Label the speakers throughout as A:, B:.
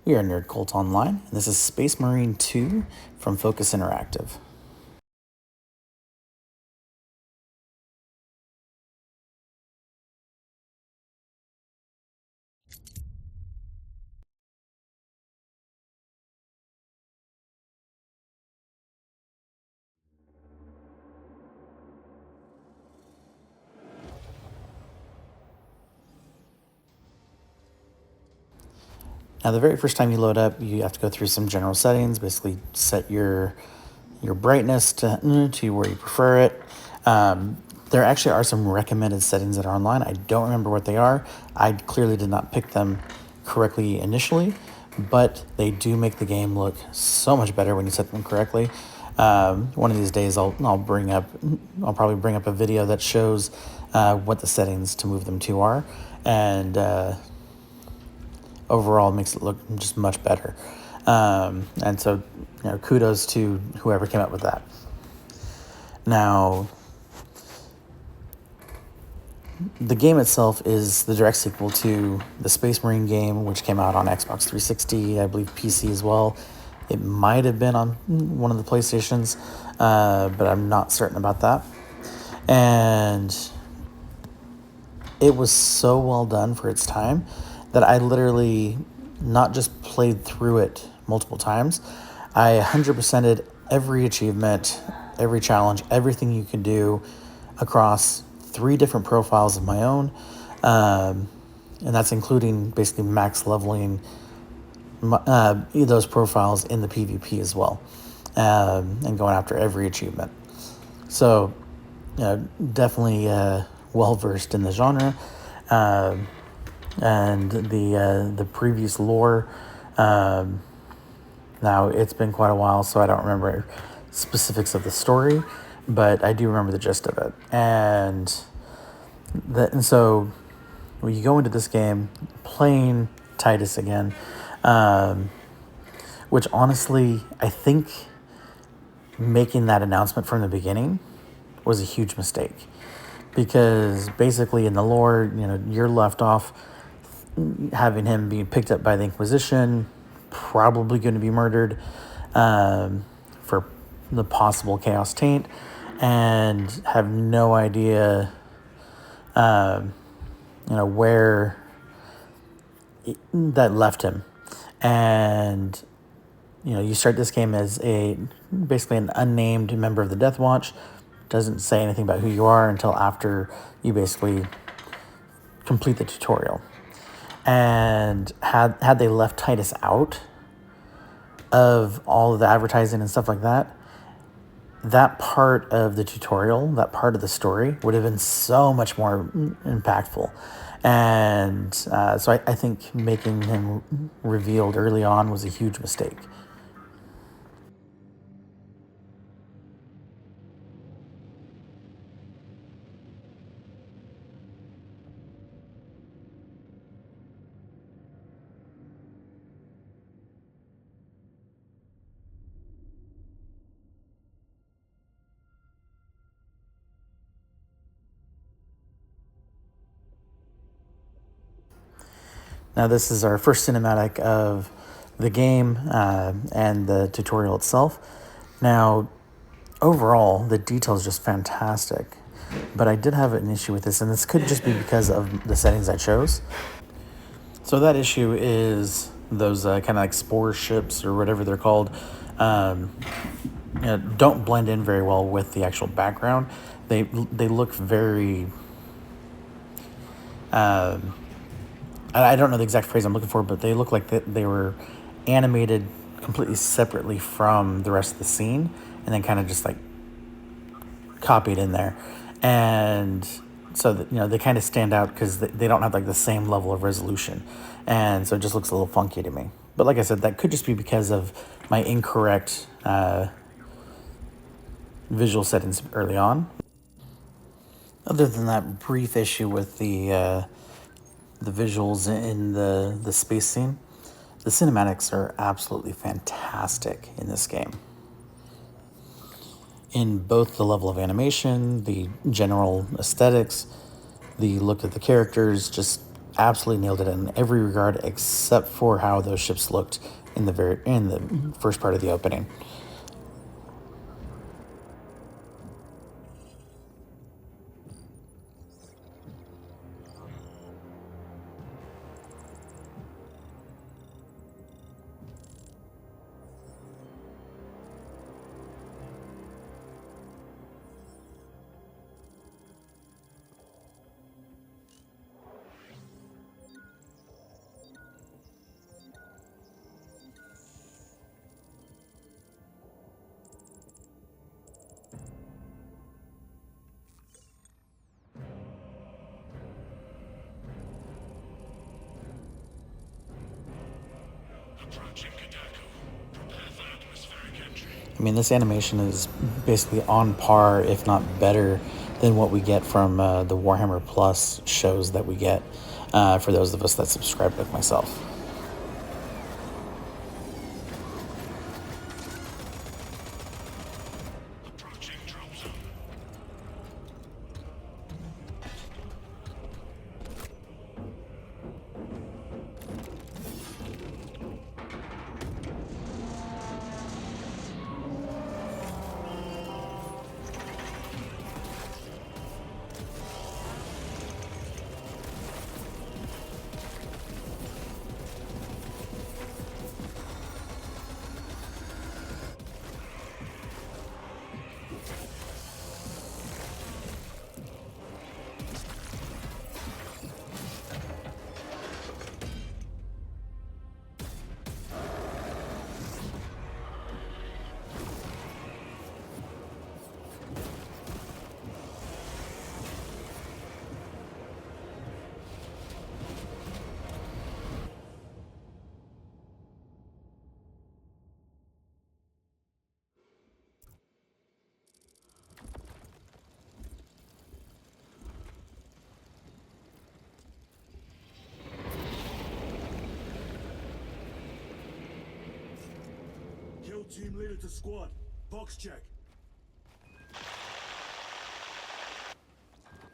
A: We are Nerd Cult Online, and this is Space Marine 2 from Focus Interactive. Now, the very first time you load up, you have to go through some general settings, basically set your brightness to where you prefer it. There actually are some recommended settings that are online. I don't remember what they are. I clearly did not pick them correctly initially, but they do make the game look so much better when you set them correctly. One of these days, I'll probably bring up a video that shows what the settings to move them to are, and overall makes it look just much better. And so, kudos to whoever came up with that. Now, the game itself is the direct sequel to the Space Marine game, which came out on Xbox 360, I believe PC as well. It might have been on one of the PlayStations, but I'm not certain about that. And it was so well done for its time that I literally not just played through it multiple times, I 100%ed every achievement, every challenge, everything you can do across 3 different profiles of my own, and that's including basically max leveling those profiles in the PvP as well, and going after every achievement. So, definitely well versed in the genre, and the previous lore. Now, it's been quite a while, so I don't remember specifics of the story, but I do remember the gist of it. And so when you go into this game playing Titus again, which honestly, I think making that announcement from the beginning was a huge mistake, because basically in the lore, you're left off having him being picked up by the Inquisition, probably going to be murdered for the possible Chaos Taint, and have no idea, where that left him. And, you start this game as basically an unnamed member of the Death Watch. Doesn't say anything about who you are until after you basically complete the tutorial. And had they left Titus out of all of the advertising and stuff like that, that part of the tutorial, that part of the story would have been so much more impactful. And so I think making him revealed early on was a huge mistake. Now, this is our first cinematic of the game and the tutorial itself. Now, overall, the detail is just fantastic, but I did have an issue with this, and this could just be because of the settings I chose. So that issue is those kind of like spore ships or whatever they're called, don't blend in very well with the actual background. They look very... I don't know the exact phrase I'm looking for, but they look like they were animated completely separately from the rest of the scene, and then kind of just like copied in there. And so that, they kind of stand out because they don't have like the same level of resolution, and so it just looks a little funky to me. But like I said, that could just be because of my incorrect visual settings early on. Other than that brief issue with the visuals in the space scene, the cinematics are absolutely fantastic in this game. In both the level of animation, the general aesthetics, the look of the characters, just absolutely nailed it in every regard except for how those ships looked in the first part of the opening. I mean, this animation is basically on par, if not better, than what we get from the Warhammer Plus shows that we get for those of us that subscribe, like myself.
B: Kill team leader to squad. Box check.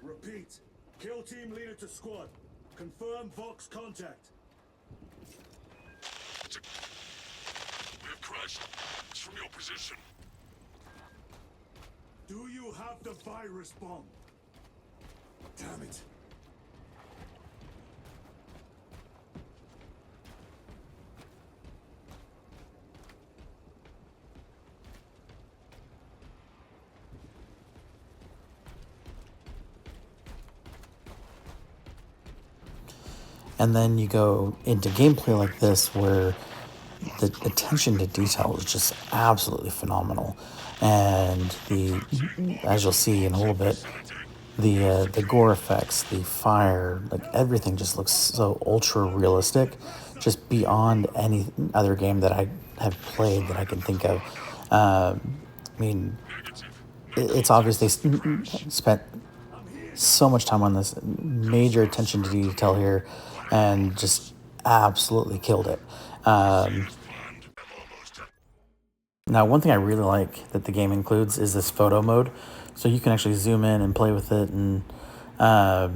B: Repeat. Kill team leader to squad. Confirm Vox contact.
C: We have crashed. It's from your position.
B: Do you have the virus bomb? Damn it.
A: And then you go into gameplay like this where the attention to detail is just absolutely phenomenal. And as you'll see in a little bit, the gore effects, the fire, like everything just looks so ultra realistic, just beyond any other game that I have played that I can think of. I mean, it's obviously spent so much time on this, major attention to detail here, and just absolutely killed it. Now, one thing I really like that the game includes is this photo mode, so you can actually zoom in and play with it, and uh,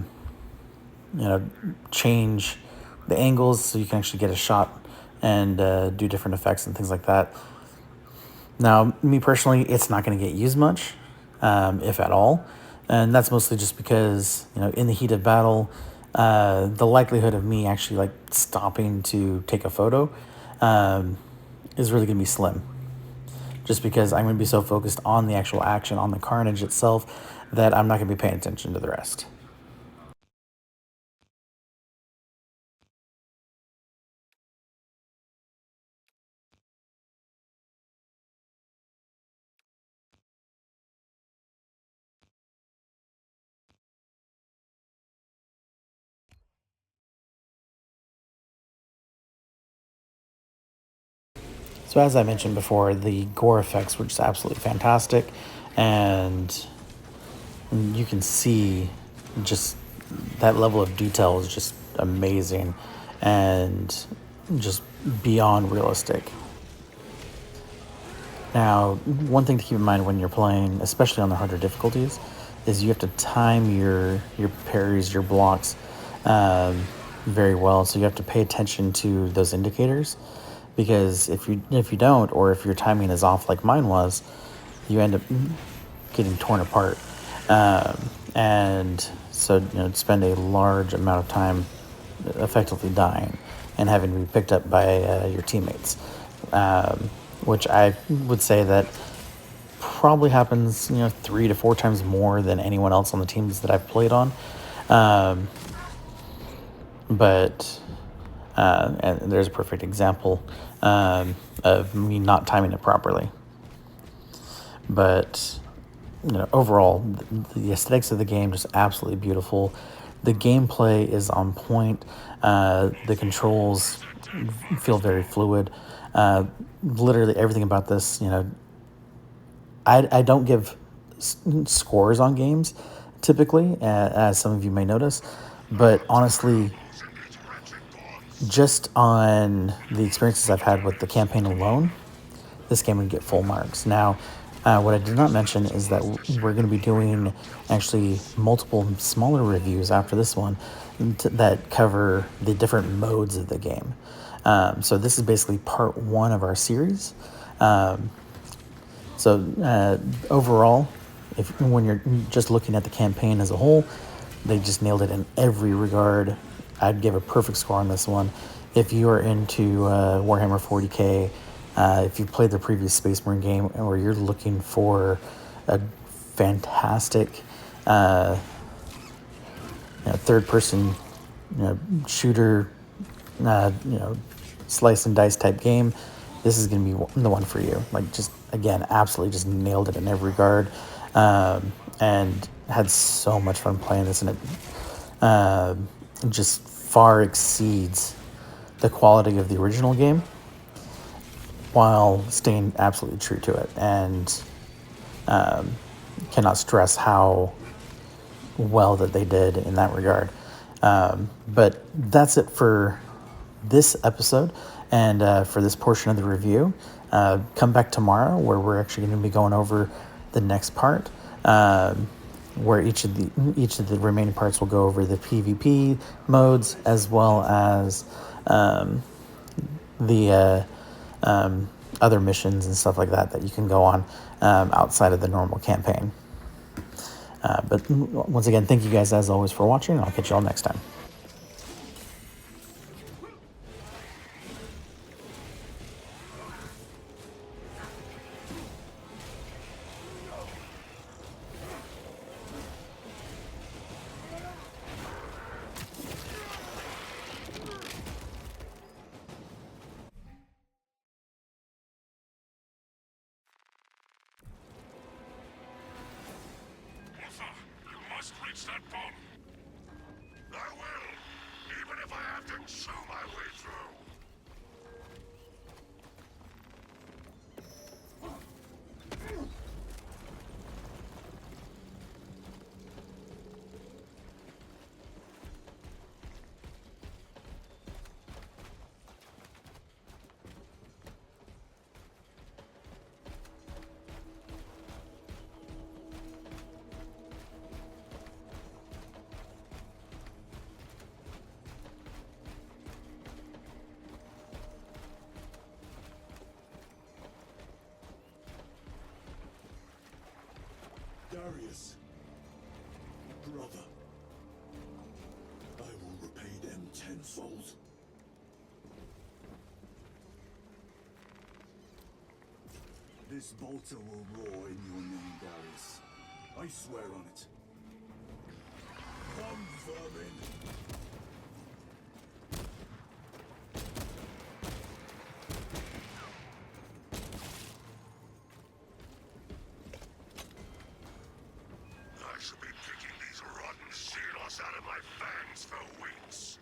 A: change the angles so you can actually get a shot and do different effects and things like that. Now, me personally, it's not going to get used much, if at all. And that's mostly just because, in the heat of battle, the likelihood of me actually like stopping to take a photo is really going to be slim. Just because I'm going to be so focused on the actual action, on the carnage itself, that I'm not going to be paying attention to the rest. So as I mentioned before, the gore effects were just absolutely fantastic, and you can see just that level of detail is just amazing and just beyond realistic. Now, one thing to keep in mind when you're playing, especially on the harder difficulties, is you have to time your parries, your blocks, very well. So you have to pay attention to those indicators, because if you don't, or if your timing is off like mine was, you end up getting torn apart. And so spend a large amount of time effectively dying and having to be picked up by your teammates, which I would say that probably happens 3 to 4 times more than anyone else on the teams that I've played on. But and there's a perfect example of me not timing it properly. But overall, the aesthetics of the game just absolutely beautiful. The gameplay is on point. The controls feel very fluid. Literally everything about this, I don't give scores on games typically, as some of you may notice, but honestly, just on the experiences I've had with the campaign alone, this game would get full marks. Now, what I did not mention is that we're going to be doing actually multiple smaller reviews after this one that cover the different modes of the game. So this is basically part one of our series. Overall, when you're just looking at the campaign as a whole, they just nailed it in every regard. I'd give a perfect score on this one. If you are into Warhammer 40k, if you've played the previous Space Marine game, or you're looking for a fantastic third-person shooter, slice and dice type game, this is going to be the one for you. Like, just again, absolutely just nailed it in every regard, and had so much fun playing this, and it just far exceeds the quality of the original game while staying absolutely true to it, and cannot stress how well that they did in that regard. But that's it for this episode and for this portion of the review. Come back tomorrow, where we're actually going to be going over the next part, where each of the remaining parts will go over the PvP modes, as well as the other missions and stuff like that you can go on outside of the normal campaign. But once again, thank you guys as always for watching, and I'll catch you all next time.
C: You must reach that bomb. I will, even if I have to chew my way through.
B: Darius, brother, I will repay them tenfold. This bolter will roar in your name, Darius. I swear on it. Come, vermin!
C: I should be picking these rotten seals out of my fangs for weeks.